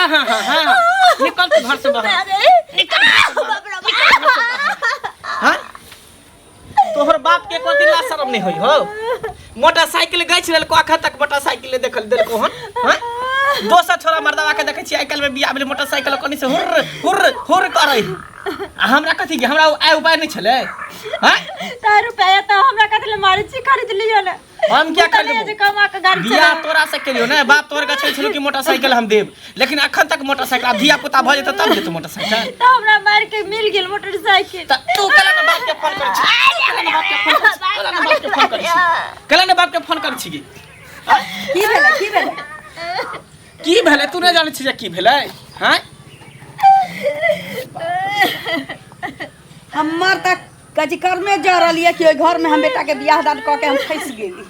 हाँ हाँ हाँ निकल तू घर से बाहर हाँ तोहर बाप के को दिन शर्म नहीं होई हो मोटरसाइकिल गछ लेल कोखा तक मोटरसाइकिल देखल देलको हन हां दोसर छोरा मर्दवा के देखे छी आइ काल में बियाह भेल मोटरसाइकिल कोनी से हुर हुर हुर करे हमरा कथि के हमरा आइ उपाय नहीं छले हां 4 रुपया तो हमरा कथि ले मारी छी खरीद लियो ले हम क्या कर लेबो कमा के गाड़ी बियाह तोरा से केलियो ना बाप तोर गछ छलो कि मोटरसाइकिल हम देब लेकिन अखन तक मोटरसाइकिल धिया पुता भ जेत तब देत मोटरसाइकिल तो हमरा मार के मिल गेल मोटरसाइकिल तू कला ने बाप के फोन कर छी कला ने बाप के फोन कर छी की भेले तू नहीं जाने छी की भेले हैं हमर तक कजिकर में जा रही कि घर में हम बेटा के बियाह दान क के हम फंस गेली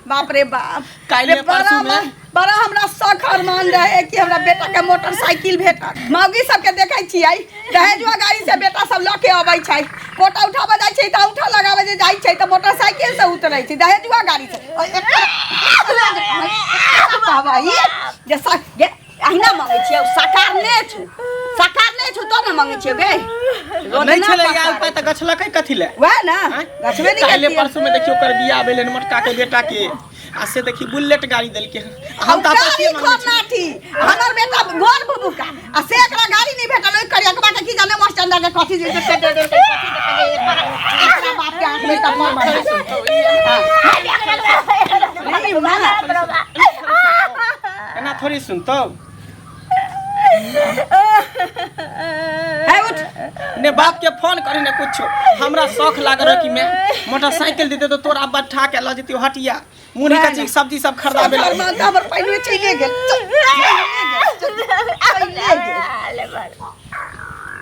बाप रे बाप काइले परसों में बड़ा हमरा शौक अरमान रहे कि हमरा बेटा के मोटरसाइकिल भेटत मौगी सब के देखै छियै दहेजुआ गाड़ी से बेटा सब ल के आबै छै कोटा उठाबे जाय छै त उठा लगाबे जे जाय छै त मोटरसाइकिल से उतरै छै दहेजुआ गाड़ी से भाई जे गे अहिना मांगे छियै साकार ने छु तो न मांगे छियै बे नहीं छले या उपाय त गछलकै कथि ले वह ना गछबे नहीं काइले परसों में देखियो कर बियाह भेले मोटका के बेटा के आ से देखी बुलेट गाड़ी देल के हम त आपसी मांगे छी हमर बेटा गोर बुबू का आ से एकरा गाड़ी नहीं भेटल ओइ करिया के की जाने मास्टर के कथि जे एकरा बाप के आंख में त मार एना थोड़ी सुन तो है उठ ने बाप के फोन करी ने कुछ हमरा शौक लाग रहा कि मैं मोटरसाइकिल देते तो तोरा बैठा के ल जतियो हटिया मुनी का चीज सब्जी सब खरीदाबे ला हमर पहिले चले गेल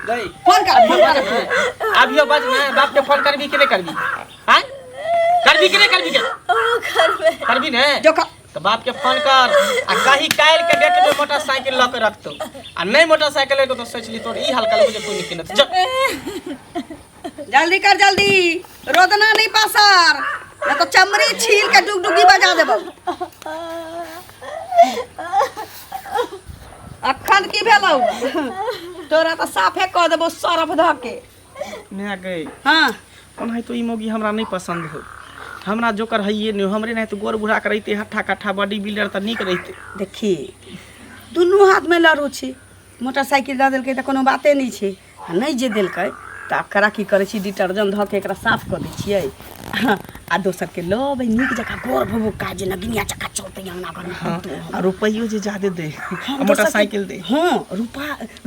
गई फोन कर अभियो बज ना बाप के फोन करबी कि नहीं करबी हैं करबी कि नहीं करबी करबी ने जो तो बाप के फोन कर आ कहीं काल के डेट में मोटरसाइकिल ल के रखतो आ नहीं मोटरसाइकिल है तो सोच ली तोर ई हाल कल मुझे कोई नहीं किनत जल्दी कर जल्दी रोदना नहीं पासर ना तो चमड़ी छील के डुगडुगी बजा देबो अखन की भेलौ तोरा तो साफे क देबो सरफ ध के ने गई हां कोन है तो ई मोगी हमरा नहीं पसंद हो हमरा जोकर हइए नहीं हमरे नहीं तो गोर बुढ़ा के रहते हट्ठा कट्ठा बॉडी बिल्डर त निक रहते देखी दुनू हाथ में लड़ो छी मोटरसाइकिल द देलकै त कोनो बाते नहीं छै आ नहीं जे देलकै त एकरा की करे छी डिटर्जेंट ध के एकरा साफ कर दै छियै आ दोसर के लबे निक जका गोर भबो काज नगिनिया चक्का चलते अंगना घर में आ रुपइयो जे ज्यादा दे मोटरसाइकिल दे हां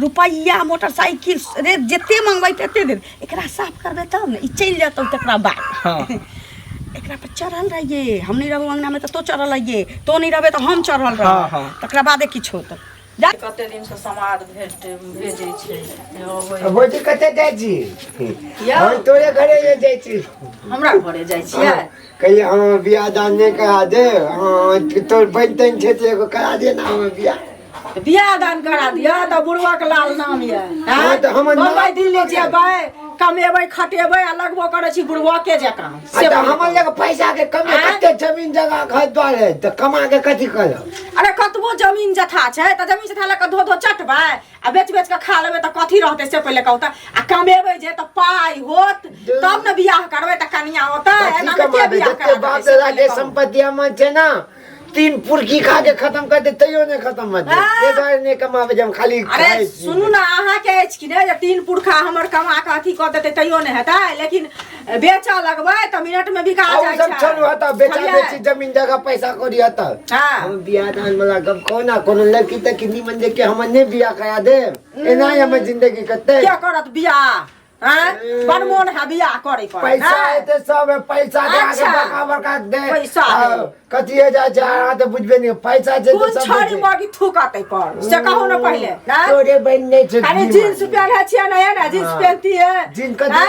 रुपया मोटरसाइकिल रे जते मंगबै तते दे एकरा साफ करबे तब ने ई चल जतौ तकरा बाद हां एकरा पर चढ़ल रहिए हम नहीं रहू अंगना में तो चढ़ल रहिए तो नहीं रहबे तो हम चढ़ल रह हां हां तकरा बाद किछो त कते दिन से समाद भेजै छै बोझी कते जाय छी हम तोरे घरे जाय छी हमरा घरे जाइ छियै कहिए हम बियाह दान नहीं करा दे तोर बहन छै तो एगो करा दे ना हम बियाह दान करा दिया तो बुढ़वा के लाल नाम ये हां तो हम बम्बई दिल्ली जेबै कमेबै खटेबै आ लगबो करै छी बुढ़वा के जकां से हमर लग पैसा के कमे कते जमीन जगह घर द्वार है तो कमा के कथि करब अरे कतबो जमीन जथा छै त जमीन जथा लक धो चटबै आ बेच के खा लेबै त कथि रहतै से पहिले कहू त आ कमेबै जे त पाई होत तब न बियाह करबै त कनिया होतै एना में के बियाह करबै बाप दादा के संपत्ति हमर छै ना 3 पुरखी खा के खत्म कर दे तैयो नहीं खत्म मत ये द्वारे नहीं कमावे जब खाली अरे सुनू ना अहाँ के अछि कि ने जे 3 पुरखा हमर कमा के अथी क देतै तैयो नहीं हेतै लेकिन बेचा लगबै त मिनट में बिका जाय छै सब चलू हता बेची जमीन जगह पैसा करी हता हम बियाह दान वाला गप कोना कोनो लड़की तक निमन देख के हम नहीं बियाह करा दे एना हम जिंदगी कते क्या करत बियाह हां बनमोन है बियाह करे पर पैसा है तो सब पैसा दे आगे बका दे पैसा कथि है जा जा तो बुझबे नहीं पैसा जे तो सब छाड़ी बागी ठुकाते कर से कहो ना पहले तोरे बहन नहीं छै अरे जींस पहन है छिया ना ना जींस पहनती है जींस कथि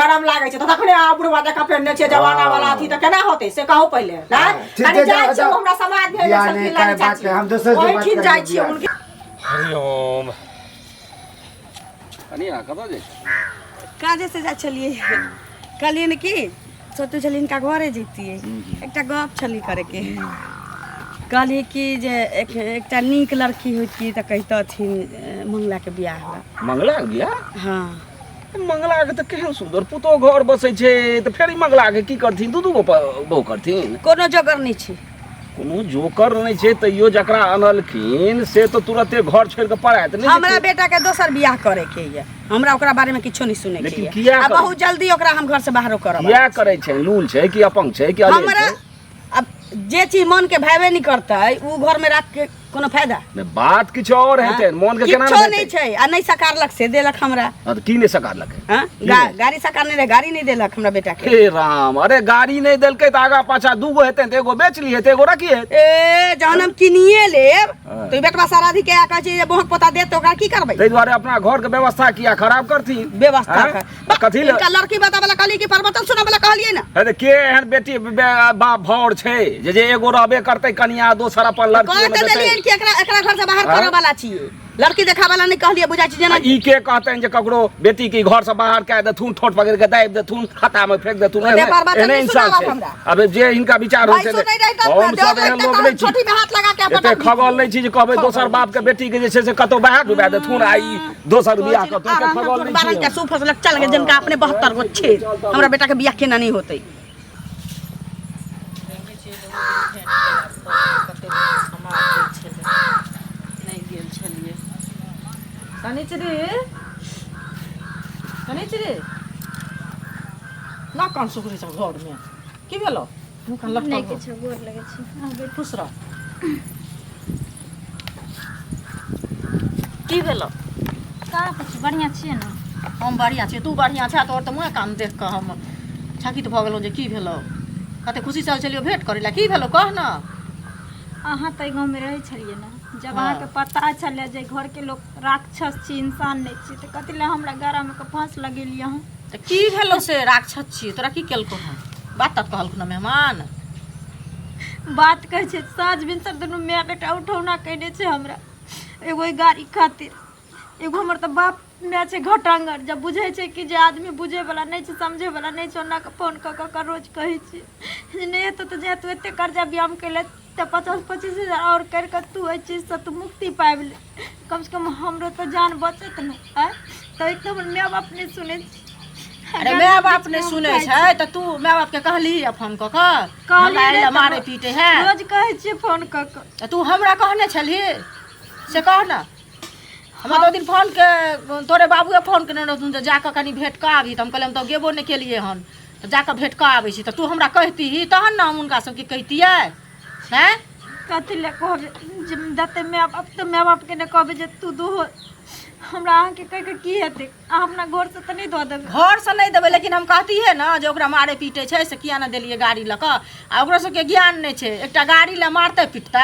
गरम लागे छै तो तखने आ बुढ़वा जका पहनने छै जवाना वाला थी त केना होते से कहो पहले ना अरे जाय छै हमरा समाज भेल सेल्फी लागे छै हम दोसर से बात जाय छी उनके हरिओम अनिया कब जाय काजे से जा चलिए कहलिए न कि सोचते चलिए इनका घरे जैतिए एकटा गप छली करे के कहली कि जे एकटा नीक लड़की होती तऽ कहितथिन मंगला के बियाह होला। मंगला गया हाँ मंगला के तऽ केहन सुंदर पुतो घर बसै छै तऽ फेर ई मंगला के की करथिन दू गो बहू करथिन। कोनो जोगर नहीं छै। कोनो जोकर नहीं छै तैयो जकरा अनलखिन से तो तुरंते घर छोड़ के पड़ायत नहीं। हमरा बेटा के दोसर बियाह करे के ये, हमरा ओकरा बारे में किछो नहीं सुने के लेकिन ये। किया आ करे? बहुत जल्दी ओकरा हम घर से बाहर करब। किया करे छै? लूल छै कि अपंग छै कि अलेल हमरा छै? अब जे चीज मन के भावे नहीं करतै उ घर में रख के कोनो फायदा ने बात किछ और हेतै मन के केना किछो नहीं छै आ नहीं सकारलक से देलक हमरा। हां त की ने सकारलक है? हां गाड़ी सकार नहीं रे, गाड़ी नहीं देलक हमरा बेटा के। हे राम, अरे गाड़ी नहीं देलकै त आगा पाछा दूगो हेतै त एगो बेच ली हेतै एगो रखी हेतै। ए जहन हम किनिए लेब हाँ। तो बेटवा साराधी के कहै छै जे बोहक पोता देत तो ओकरा की करबै? तै दुआरे अपना घर के व्यवस्था किया खराब करथिन? व्यवस्था हाँ? कर कथी ले इनका लड़की बताबला कहली कि प्रवचन सुनाबला कहलिए ना। अरे के एहन बेटी बाप भौर छै जे एगो रहबे करतै कनिया दोसर अपन लड़की कह में के देलिए देतै। कि एकरा घर से बाहर हाँ? करऽ वाला छिए, लड़की देखा वाला नहीं कहलिए, बुझाइ छै जेना ई के कहतैन जे ककरो बेटी के घर से बाहर कए देथुन, ठोट पकड़ के दाबि देथुन, खाता में फेंक देथुन। ओते प्रवचन एहने नहीं इंसान सुनाबक छै। हमरा। अब जे हिनका विचार होइ छै भाई सुनै रही तब हम देव सब एहन एकटा लोग कहब नहीं छी। छोटी में हाथ लगा के एते पटक खगल नहीं छी जे कहबै दोसर बाप के बेटी के जे छै से कतौ बाहर डुबा देथुन आ ई दोसर बियाह कतौ एते खगल नहीं बारन के छी। सू फसलक चल गए जिनका अपने 72 गो छे, हमरा बेटा के बियाह केना नहीं होतै। कनिचरी ना कान सुखरी छ घर में की भेलो? मुख लटक नहीं किछो गोर लगे छी। बे खुश रह। की भेलो? का कुछ बढ़िया छिए ना? हम बढ़िया छी, तू बढ़िया छ तोर त मुँह कान देख के हम छकित भ गेलौ जे की भेलो। कते खुशी चल चलियो भेंट करेला, की भेलो कह ना। अहाँ तो गाँव में रहे छलिए ना, जब हाँ। अहाँ के पता चले जे घर के लोग राक्षस छी, इंसान नहीं छी, तो कथी ले हमरा गारा में के फांस लगेलिए हम? त की भेलो से राक्षस छी? तोरा की केलको हम? बात तक कहलको ना मेहमान। बात कहे छे साँझ भिनसर दुनू माय बेटा उठौना कहने छे हमरा, एगो ई गाड़ी खातिर, एगो हमर तो बाप माय छे घटांगर। जब बुझे छे कि जे आदमी बुझे वाला नहीं छे, समझे वाला नहीं छे, ओना के फोन क रोज कहे छे जे नहीं हेतो तो जे तू एते कर्जा ब्याम कैले तो 50-25 हजार और कर के तू ए चीज से तू मुक्ति पाइब ले, कम से कम हमरो तो जान बचत न है। तो एक तो माय बाप ने सुने। अरे माय बाप ने सुने छै त तू माय बाप के कहली फोन क के कहली मारे पीटे है रोज कहे छे फोन क के। तू हमरा कहने छली से कह ना। हमरा तो दिन फोन के तोरे बाबूए फोन केने रहथुन जे जाके कनी भेंट का आबी, त हम कहले हम तो गेबो नहीं केलिए हन, त जाके भेंट का आबै छी। त तू हमरा कहती तहन ना हम उनका सबके कहतिए हैं। कथी ले कहबे जते माय बाप, तो माय बाप के ने कहबे जे तू दो हमरा अहाँ के कह के की हेते? अहाँ अपना घर से तो नहीं दो देबे? घर से नहीं देबै, लेकिन हम कहती है ना जे ओकरा मारे पीटे छै से किया ना देलिए गाड़ी ल के। आ ओकरा सबके ज्ञान नहीं छै, एकटा गाड़ी ले मारते पीटते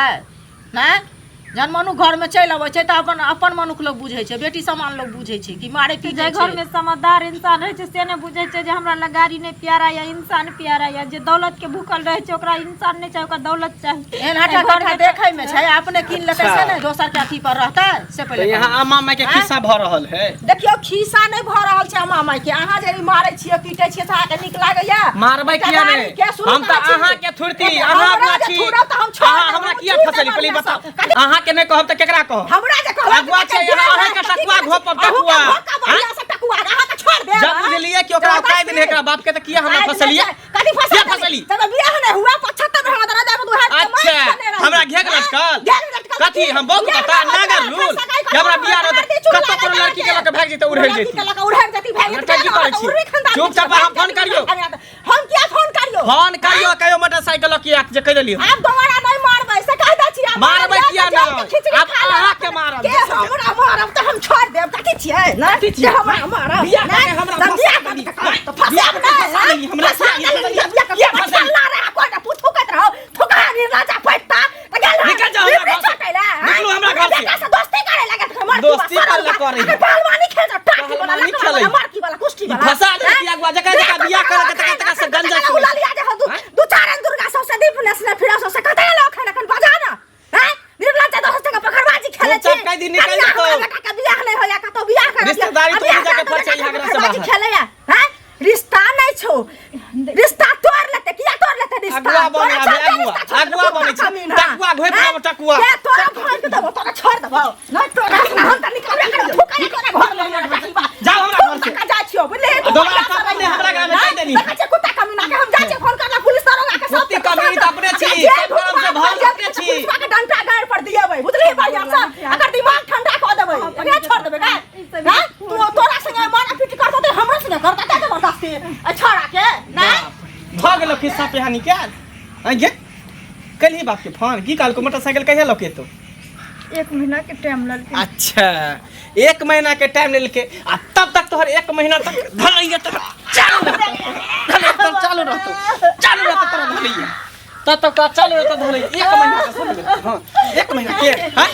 हैं। जन मनु घर में चल अबै छै त अपन मनुख लोग बुझै छै, बेटी समान लोग बुझै छै कि मारे पीटे जे घर में समझदार इंसान रहे छै से ने बुझे छै जे हमरा लग गाड़ी नहीं प्यारा या इंसान प्यारा या जे दौलत के भूखल रहे छै ओकरा इंसान नहीं चाहिए, ओकरा दौलत चाहिए। एहन हटा कटा देखे में छै, अपने किन लेते से नहीं दोसर के अथी पर रहते से तो पहले यहाँ अम्मा माई के खिस्सा भ रहल है। देखियो खीसा नहीं भ रहल छै अम्मा माई के। अहाँ जे मारे छिए पीटे छिए से अहाँ के नीक लागैया? मारबै किया ने? हम त अहाँ के थुरती, अहाँ अपना छी, अहाँ हमरा किया फसली पहले बताओ। अहाँ के नहीं कहब त केकरा कहब? हमरा जे कहब अगुआ छै यहाँ, अहाँ के टकुआ घोपब टकुआ। टकुआ अहाँ त छोड़ दे। जब बुझलिए कि ओकरा औकात नहीं एकरा बाप के त किया हमरा फसलिए? कथी किया फसली? तब बियाह नहीं हुआ 75 में हमरा दरजा में दुहार अच्छा हमरा घेक लटकल कथी हम बहुत बता नागर लूल कि हमरा बियाह रहत कतो कोनो लड़की के लके भाग जेते उड़ै जेती हमरा की करै छी? चुपचाप हम फोन करियो, हम किया फोन करियो? फोन करियो कहियो मोटरसाइकिल के जे कह देलियो। आप दोबारा नहीं मारबै से कह दै छी। मारबै किया नहीं? अब अहाँ के मारब के हमरा मारब त हम छोड़ देब। कथी छियै ना जे हमरा मारब बियाह करे हमरा तो फसिया नहीं हमरा किया फसला रे कोई ना पूछू कत रहो ठुका नहीं राजा पैता त गेल निकल जाओ हमरा घर से। निकलो हमरा घर से। दोस्ती करे लगे त मार दोस्ती करला करे है। पहलवानी खेल जा टाकी वाला पहलवानी खेलै। मार की वाला कुश्ती वाला फसा दे किया अगुआ जका जका बियाह करे के तका से गंजा तका उला लिया जे दू चार दुर्गा सब से दीप ने फिरा सब से कते लोग है कन बजा ना हैं निर्मला ते दोस्त जगह पकड़बाजी खेले छी। चुप कह दी निकल जा तो। का बियाह नहीं होया का तो बियाह कर रिश्तेदारी तो जाके फरसे यहाँ से बाहर। खेले हैं रिश्ता नहीं छो, रिश्ता तोड़ लेते किया तोड़ लेते रिश्ता? अगुआ बने अगुआ बने छै टकुआ घोइ पर टकुआ के तोरा भोज के देबो तोरा छोड़ देबो नहीं तोरा से हम त निकलबे कर ठुकाई तोरा घर में जाओ हमरा घर से का जा छियो बुझले दोबारा पापा ने हमरा गांव में कह देनी देखै छै कुत्ता कमीना के हम जा छै फोन करला पुलिस दरोगा के कुत्ती कमीनी त अपने छी काम से भाग अपने छी पुलिस के डंटा गाड़ पर दिएबै बुझली बढ़िया से अगर दिमाग ठंडा क देबै एकरा छोड़ देबै का हां तू तोरा संगे मारा पीट करतो त हमरा संगे करता के जबरदस्ती छोड़ा के ना भ गेलो खिस्सा पेहानी के आगे कल ही बाप के फोन की काल को मोटरसाइकिल कहिया लके तो 1 महीना के टाइम लग अच्छा 1 महीना के टाइम ले के आ तब तक तोहर 1 महीना तक धलैया तक चालू रहतो तोरा धलैया तब तक तो चालू रहतो धलैया 1 महीना का समझ ले हां 1 महीना के हां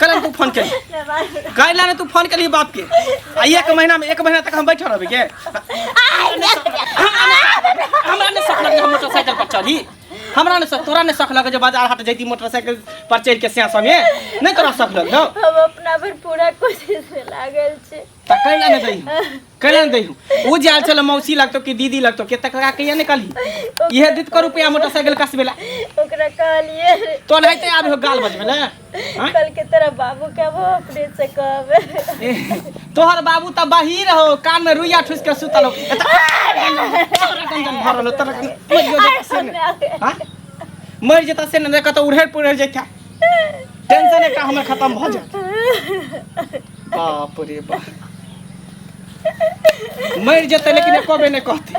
कल तू फोन कर काइला ने तू फोन करी बाप के आ 1 महीना में 1 महीना तक हम बैठल रहबे के हमरा ने सख लगे हम मोटरसाइकिल पर चढ़ी हमरा ने तोरा ने शौक लगे जे बाजार हाट जैती मोटरसाइकिल पर चढ़ के सिया संगे नहीं तोरा शौक लग दो हम अपना भर पूरा कोशिश में लागल छे त कैला ने दही उ जाल चल मौसी लगतो कि दीदी लगतो के तकरा कहिया निकली इहे दित को रुपया मोटरसाइकिल कसबेला ओकरा कहलिए तो रहते आब हो गाल बजबे ना कल के तेरा बाबू के वो अपने से कहबे तोहर बाबू त बाहिर हो कान में रुइया ठुस के सुतल हो टेंशन भरल हां मर जेता से न कत उड़ेर पुड़ेर जेता टेंशन एकटा हमर खत्म भ जात बाप रे बाप मर जेते लेकिन एको बे नै कहते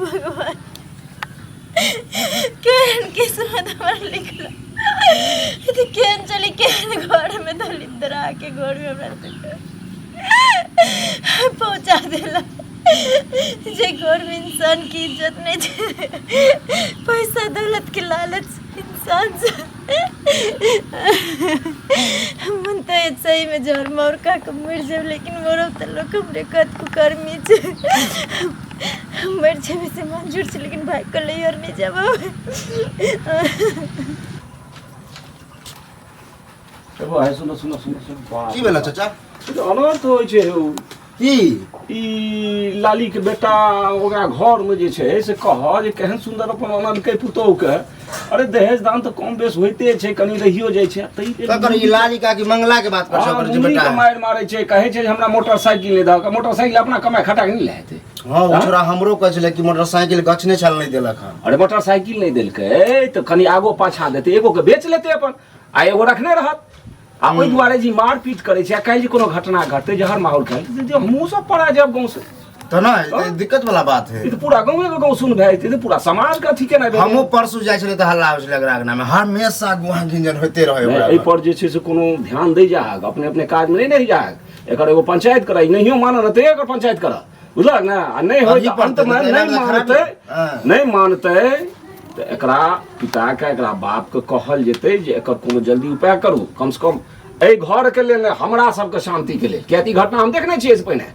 भगवान केन किस्मत हमर लिखला इति केन चली केन घर में दलिद्र आके घर में हमरा पहुंचा देला जे घर में इंसान की इज्जत नहीं छे पैसा दौलत के लालच इंसान से मन तो सही में जोर मोर का मर जाब लेकिन मोर तो लोग हमरे कत को कर्मी छे मर जाबे से मंजूर छे लेकिन भाई को ले और नहीं जाबो एगो है सुनो की भेल चाचा अनर्थ होइ छै की ई लाली के बेटा ओकरा घर में जे छै से कह जे केहन सुंदर अपन आनंद के पुतोह के अरे दहेज दान तो कम बेस होइते छै कनी रहियो जाइ छै ककर ई लाली का की मंगला के बात कर सकर जे बेटा मार मारे छै कहे छै हमरा मोटरसाइकिल ले द मोटरसाइकिल अपना कमाई खटा के नहीं लेते हां ओ छोरा हमरो कहै छले कि मोटरसाइकिल गछने छल नहीं देलक हन अरे मोटरसाइकिल नहीं देलकै तो कनी आगो पाछा देते एगो के बेच लेते अपन आ एगो रखने रहत आ ओइ दुआरे जी मार पीट करे छै काहे जी कोनो घटना घटते जे हर माहौल खाइ जे हमहु सब पड़ा जब गांव से तो ना दिक्कत वाला बात है ई तो पूरा गांव के गांव सुन भाई ते पूरा समाज का ठीक है ना हमहु परसु जाय छले त हल्ला होय छले अगना में हमेशा गुहा गिंजन होते रहे ए पर जे छै से कोनो ध्यान दे जाग अपने अपने काज में नहीं जाग एकर एगो पंचायत कराई नहियो मानन त एकर पंचायत कर बुझलक ना आ नहीं होय त अंत में नहीं मानते तो एकरा पिता के एकरा बाप के कहल जेते जे एकर कोनो जल्दी उपाय करू कम से कम ए घर के लेल हमरा सब के शांति के लेल कियाकि घटना हम देखने छियै से पहिने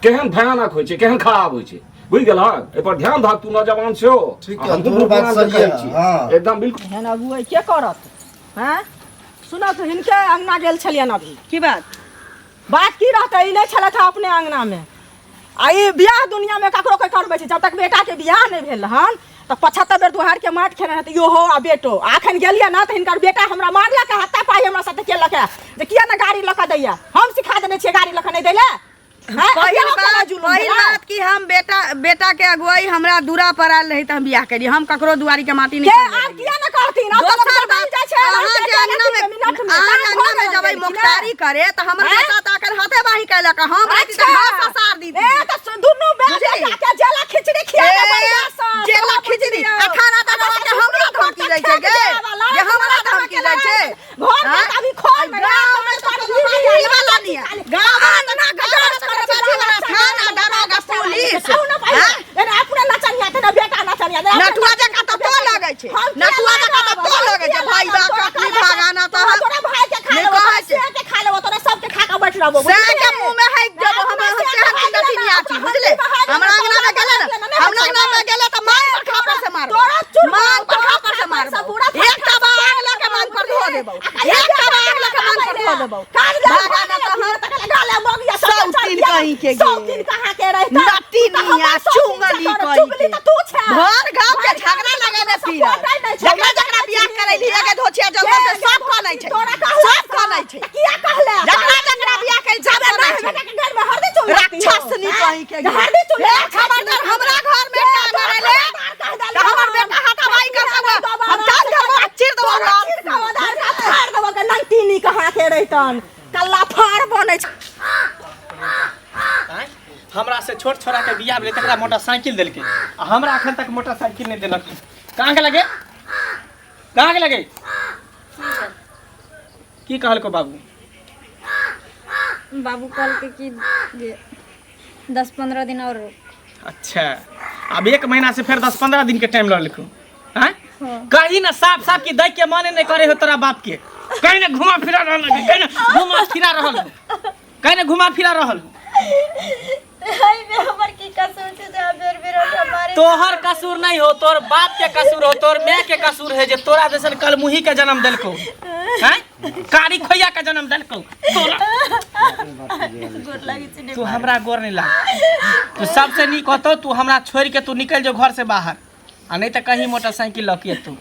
केहन भयानक होय छै केहन खराब होय छै बुझ गेलहक ए पर ध्यान धक तू नौजवान छो ठीक है दुनू बात सही है हां एकदम बिल्कुल हेन अगुआ के करत हैं सुना तो हिनके अंगना गेल छलियन अभी की बात की रहते ई नहीं छले था अपने अंगना में आई बियाह दुनिया में ककरो के करबै छै जब तक बेटा के बियाह नहीं भेल हन तो 75 बेर दुहार के माट खेने रहते यो हो आ बेटो आखन गेलिए ना तो हिनकर बेटा हमरा मारलक हत्ता पाई हमरा साथे केलक जे किया ना गाड़ी लका दैया हम सिखा देने छियै गाड़ी लका नहीं दैले पहिल बात कि हम बेटा के अगुवाई हमरा दूरा पर आयल रही त हम बियाह करी हम ककरो दुआरी के माटी नहीं के किया ना करती ना दोसर बात जाय छै अहाँ के अंगना में जबै मुखतारी करे त हमर बेटा त आकर हाथे बाही कैलक हम राति के घास सार दी ए त दुनु बेटा के जेला खिचड़ी खिया जेला खिचड़ी आ खाना त के हमरा धमकी दै छै गे जे हमरा धमकी दै छै घर में अभी खोल में गांव में ई वाला नहीं गांव ना गजर थाना दरोगा पुलिस अपने नचनिया त बेटा नचनिया नटुआ जका त तो लगे छै नटुआ जका त तो लगे छै भाई बा कखनी भागाना त तोरा भाई के खा लेबो के खा लेबो तोरा सब के खा के बैठ रहबो से के मुंह में है जब हम केहन की गति नहीं आती बुझले हमरा अंगना में गेले ना हम अंगना में गेले त मार पर खापर से मार मार पर खापर से मार एकटा बाग लके मान पर धो देबो एकटा बाग लके मान पर धो देबो भागाना त हर तक गाले मगिया सब नातिन कहीं के सब दिन कहाँ के रहता नातिनिया चुंगली कहीं के तो तू छे घर गांव के झगड़ा लगे ने फिर जकरा जकरा बियाह करैली लगे धोछिया जल्दी से सब कनै छै सब कनै छै किया कहले जकरा जकरा बियाह कर सब कनै छै बेटा के घर में हरदी चुन राक्षसनी कहीं के हरदी चुन खबरदार हमरा घर में का करेले त हमर बेटा हाथाबाई कर सब हम जान घर चिर दो खबरदार का फाड़ देबो के नातिनी कहाँ के रहतन कल्ला फाड़ बनै छै हमरा से छोट छोरा के बियाह भेलै तकरा मोटरसाइकिल देलकै आ हमरा अखन तक मोटरसाइकिल नहीं देलक। कहाँ के लगे की कहलको बाबू? बाबू कल के कि जे 10-15 दिन और अच्छा, अब 1 महीना से फिर 10-15 दिन के टाइम लड़लको हैं? कहीं ना साफ साफ की देख के माने नहीं करे हो तोरा बाप के, कहीं ना घुमा फिरा रहल, कहीं ना घुमा फिरा रहल हाय बे हमर की कसूर छै जे बेर बेर ओटा मारे? तोहर कसूर नहीं हो, तोर बाप के कसूर हो, तोर माय के कसूर है जे तोरा जैसन कलमुही के जन्म देलको हैं, कारी खोया के जन्म देलको। गोर लागी छै तू हमरा गोर नहीं लाग, तू सबसे नीक होतो तू हमरा छोड़ के तू निकल जो घर से बाहर, आ नहीं तो कहीं मोटरसाइकिल लकिए तू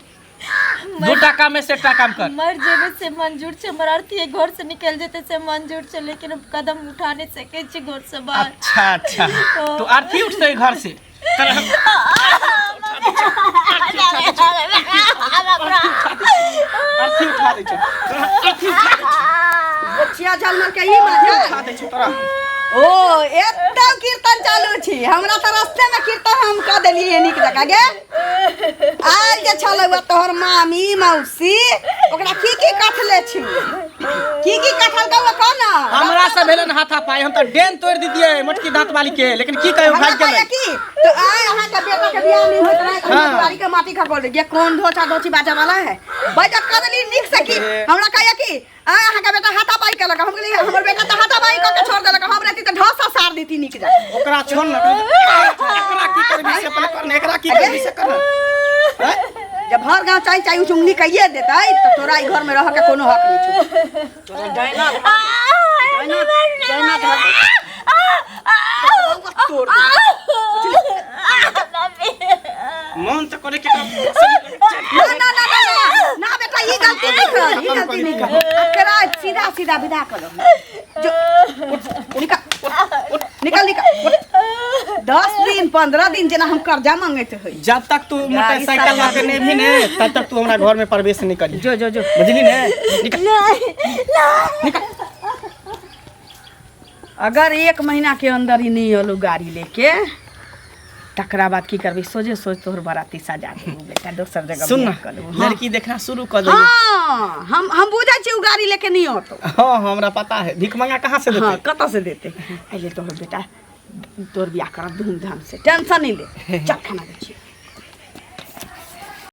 2 टका में से काम कर। मर जेबे से मंजूर छै, मरार्थी घर से निकल जेते से मंजूर छै, लेकिन अब कदम उठा नहीं सके छै घर से बाहर। अच्छा तो अर्थी उठते घर से अर्थी उठा दे छो, अर्थी बच्चिया झलमल के ही मजा उठा दे छो तोरा। ओ एत्ते कीर्तन चालू छी, हमरा त रास्ते में कीर्तन हम क देलिए नीक जगह गे। आइ जे छलौ तोहर मामी मौसी ओकरा की कथले छी, की कथल गौ कह ना? हमरा से भेलन हाथा पाई, हम त डेन तोड़ दी दिए मोटकी दांत वाली के, लेकिन की कहियो भाग गेलै की तो आइ अहाँ के बेटा के बियाह नहीं होत रहे, दुआरी के माटी खा बोल ये कौन धोचा धोची बाजा वाला है? बजट कर देली नीक से की हमरा कहिया की अहाँ के बेटा हाथा पाई के लगा, हम कहली हमर बेटा त हाथा पाई क के छोड़ देलक, हम रहती त ढोसा सार देती नीक जा। ओकरा छोड़ न, एकरा की करबी से पहले करने, एकरा की करबी से कर हैं? जब हर गांव चाय चुंगली कहिए देतै तो तोरा ई घर में रह के कोनो हक नहीं छौ। तोरा डायना तोड़ मन तो करे के ना बेटा ई गलती नहीं कर, एकरा सीधा सीधा विदा करो जो निकल 10 दिन 15 दिन जना हम कर्जा मांगते हई, जब तक तू मोटरसाइकिल ला के नहीं भी ने तब तक तू हमरा घर में प्रवेश नहीं करी। जो बुझली ने? निकल। अगर 1 महीना के अंदर ही नहीं आलो गाड़ी लेके तकरा बाद की करबी? सोचे सोच तोहर बराती सजा देबू बेटा, दोसर जगह सुन बियाह कर लेबू। लड़की देखना शुरू कर दे। हाँ हम बुझे छी उ गाड़ी लेके नहीं आतो। हाँ हमरा पता है, भीख मंगा कहाँ से देते? हाँ कत से देते? अइले तोहर बेटा तोर बियाह कर धूमधाम से, टेंशन नहीं ले, चल खाना दे छी।